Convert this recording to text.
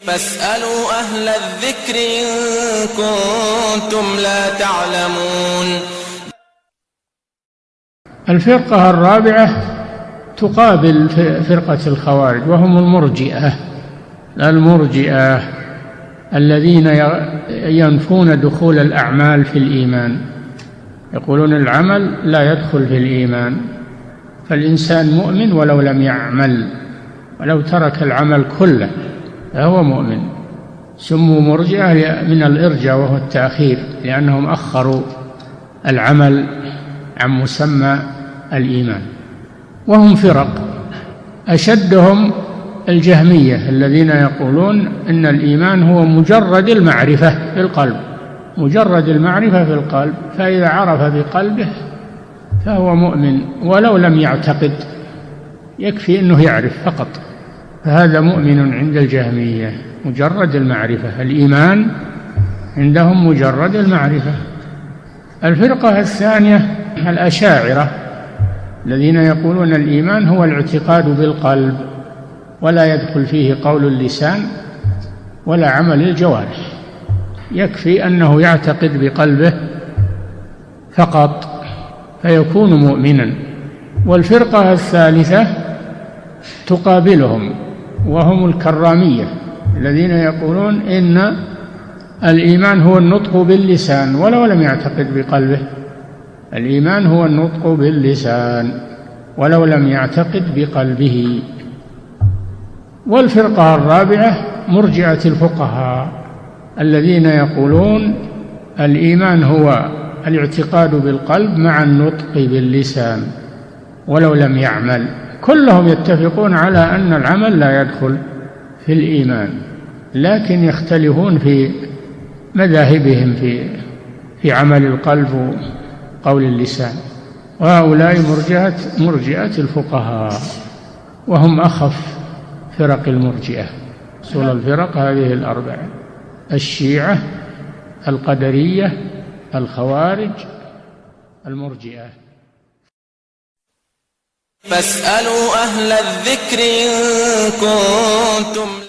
فاسألوا أهل الذكر إن كنتم لا تعلمون. الفرقة الرابعة تقابل فرقة الخوارج، وهم المرجئة الذين ينفون دخول الأعمال في الإيمان، يقولون العمل لا يدخل في الإيمان، فالإنسان مؤمن ولو لم يعمل، ولو ترك العمل كله فهو مؤمن. سموا مرجئة من الإرجاء وهو التأخير، لأنهم أخروا العمل عن مسمى الإيمان. وهم فرق، أشدهم الجهمية الذين يقولون إن الإيمان هو مجرد المعرفة في القلب، مجرد المعرفة في القلب، فإذا عرف بقلبه فهو مؤمن ولو لم يعتقد، يكفي أنه يعرف فقط، فهذا مؤمن عند الجهمية، مجرد المعرفة. الإيمان عندهم مجرد المعرفة. الفرقة الثانية الأشاعرة الذين يقولون الإيمان هو الاعتقاد بالقلب ولا يدخل فيه قول اللسان ولا عمل الجوارح، يكفي أنه يعتقد بقلبه فقط فيكون مؤمنا. والفرقة الثالثة تقابلهم، وهم الكرامية الذين يقولون إن الإيمان هو النطق باللسان ولو لم يعتقد بقلبه، الإيمان هو النطق باللسان ولو لم يعتقد بقلبه. والفرقة الرابعة مرجئة الفقهاء الذين يقولون الإيمان هو الاعتقاد بالقلب مع النطق باللسان ولو لم يعمل. كلهم يتفقون على أن العمل لا يدخل في الإيمان، لكن يختلفون في مذاهبهم في عمل القلب وقول اللسان. وهؤلاء مرجئة الفقهاء، وهم أخف فرق المرجئة. أصول الفرق هذه الأربعة: الشيعة، القدرية، الخوارج، المرجئة. فاسألوا أهل الذكر إن كنتم